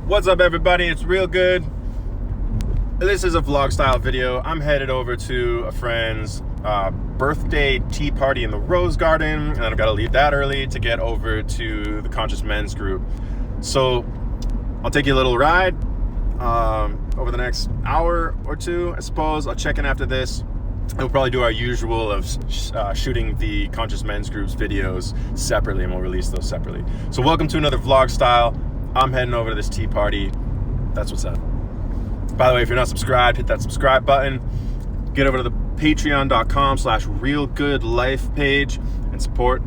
What's up, everybody? It's Real Good. This is a vlog style video. I'm headed over to a friend's birthday tea party in the Rose Garden, and I've got to leave that early to get over to the Conscious Men's group. So I'll take you a little ride over the next hour or two, I suppose. I'll check in after this. We'll probably do our usual of shooting the Conscious Men's group's videos separately, and we'll release those separately. So welcome to another vlog style. I'm heading over to this tea party. That's what's up. By the way, if you're not subscribed, hit that subscribe button. Get over to the patreon.com/realgoodlife page and support.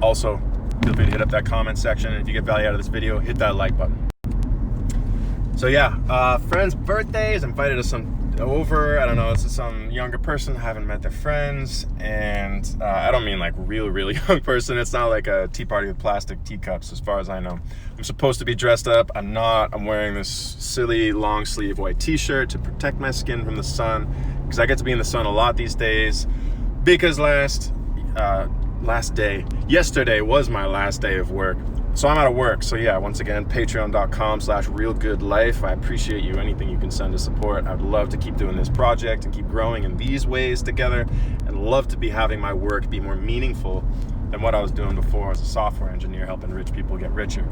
Also, feel free to hit up that comment section. And if you get value out of this video, hit that like button. So yeah, friend's birthdays, invited us over. I don't know, it's some younger person, haven't met their friends, and I don't mean like really young person. It's not like a tea party with plastic teacups as far as I know. I'm supposed to be dressed up. I'm not. I'm wearing this silly long sleeve white t-shirt to protect my skin from the sun, because I get to be in the sun a lot these days, because yesterday was my last day of work. So I'm out of work. So yeah, once again, patreon.com/realgoodlife. I appreciate you. Anything you can send to support. I'd love to keep doing this project and keep growing in these ways together, and love to be having my work be more meaningful than what I was doing before as a software engineer, helping rich people get richer.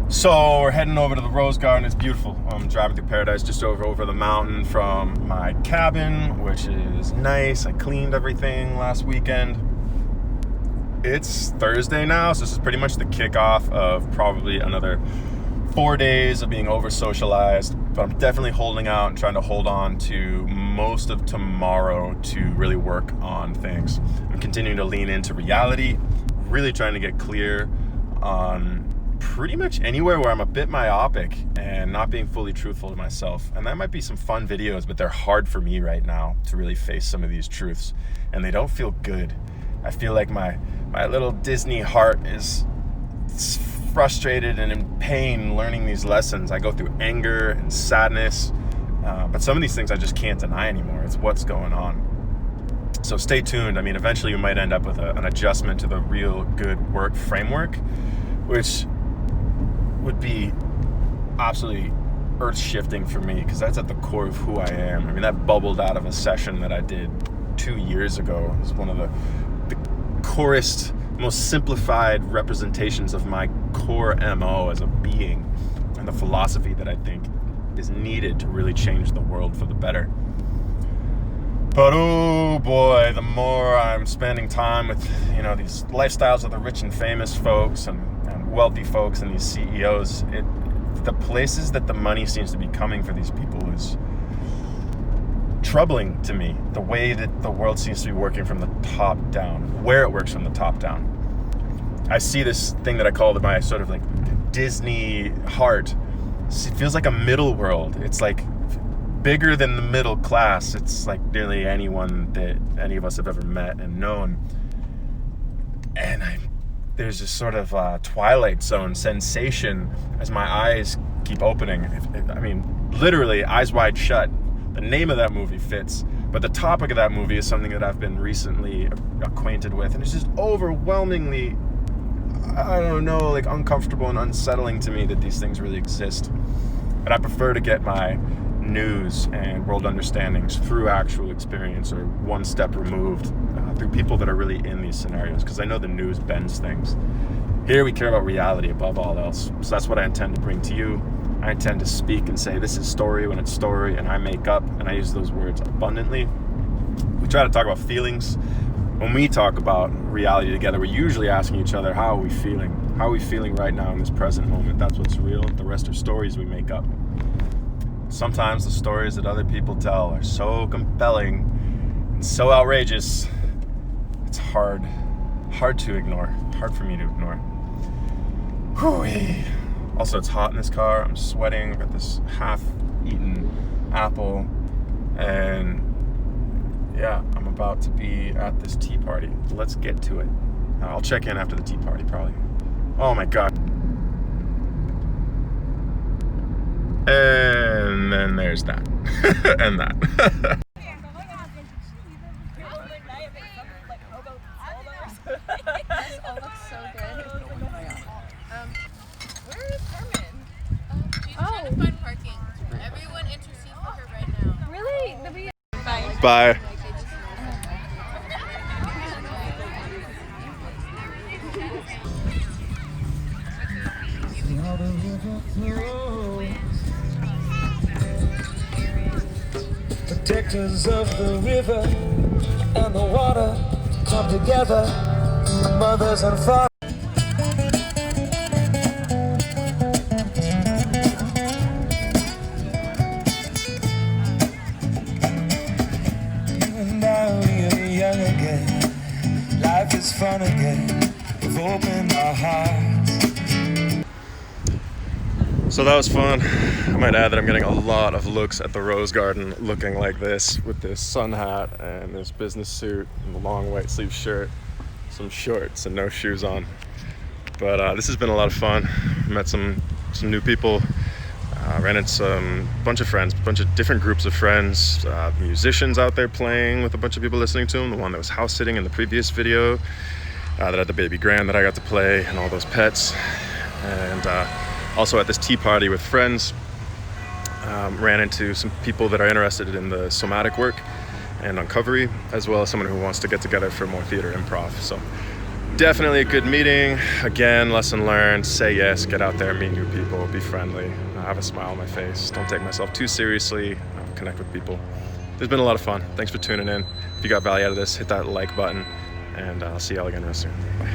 So we're heading over to the Rose Garden. It's beautiful. I'm driving through paradise, just over the mountain from my cabin, which is nice. I cleaned everything last weekend. It's Thursday now, so this is pretty much the kickoff of probably another 4 days of being over socialized, but I'm definitely holding out and trying to hold on to most of tomorrow to really work on things. I'm continuing to lean into reality, really trying to get clear on pretty much anywhere where I'm a bit myopic and not being fully truthful to myself. And that might be some fun videos, but they're hard for me right now to really face some of these truths, and they don't feel good. I feel like my little Disney heart is frustrated and in pain learning these lessons. I go through anger and sadness, but some of these things I just can't deny anymore. It's what's going on. So stay tuned. I mean, eventually you might end up with an adjustment to the Real Good work framework, which would be absolutely earth-shifting for me, because that's at the core of who I am. I mean, that bubbled out of a session that I did 2 years ago. It was one of the corest, most simplified representations of my core MO as a being, and the philosophy that I think is needed to really change the world for the better. But oh boy, the more I'm spending time with, these lifestyles of the rich and famous folks and wealthy folks and these CEOs, the places that the money seems to be coming for these people is troubling to me. The way that the world seems to be working from the top down, where it works from the top down. I see this thing that I call my sort of like Disney heart. It feels like a middle world. It's like bigger than the middle class. It's like nearly anyone that any of us have ever met and known. And there's this sort of Twilight Zone sensation as my eyes keep opening. I mean, literally eyes wide shut. The name of that movie fits, but the topic of that movie is something that I've been recently acquainted with, and it's just overwhelmingly, I don't know, like uncomfortable and unsettling to me that these things really exist. And I prefer to get my news and world understandings through actual experience, or one step removed, through people that are really in these scenarios, because I know the news bends things. Here we care about reality above all else, so that's what I intend to bring to you. I intend to speak and say this is story when it's story, and I make up, and I use those words abundantly. We try to talk about feelings. When we talk about reality together, we're usually asking each other, how are we feeling? How are we feeling right now in this present moment? That's what's real. The rest are stories we make up. Sometimes the stories that other people tell are so compelling and so outrageous, it's hard to ignore. Hard for me to ignore. Whew. Also, it's hot in this car. I'm sweating. I've got this half-eaten apple. And yeah, I'm about to be at this tea party. Let's get to it. I'll check in after the tea party, probably. Oh my God. And then there's that. And that. This all looks so good. Bye. Protectors of the river and the water come together, mothers and fathers. And now we are young again, life is fun again, we've opened our hearts. So that was fun. I might add that I'm getting a lot of looks at the Rose Garden looking like this with this sun hat and this business suit and a long white sleeve shirt, some shorts and no shoes on. But this has been a lot of fun. Met some new people, ran into some bunch of friends, a bunch of different groups of friends, musicians out there playing with a bunch of people listening to them. The one that was house sitting in the previous video, that had the baby Grand that I got to play and all those pets. And also at this tea party with friends, ran into some people that are interested in the somatic work and uncovery, as well as someone who wants to get together for more theater improv. So definitely a good meeting. Again, lesson learned, say yes, get out there, meet new people, be friendly, have a smile on my face, don't take myself too seriously, connect with people. It's been a lot of fun. Thanks for tuning in. If you got value out of this, hit that like button, and I'll see y'all again real soon. Bye.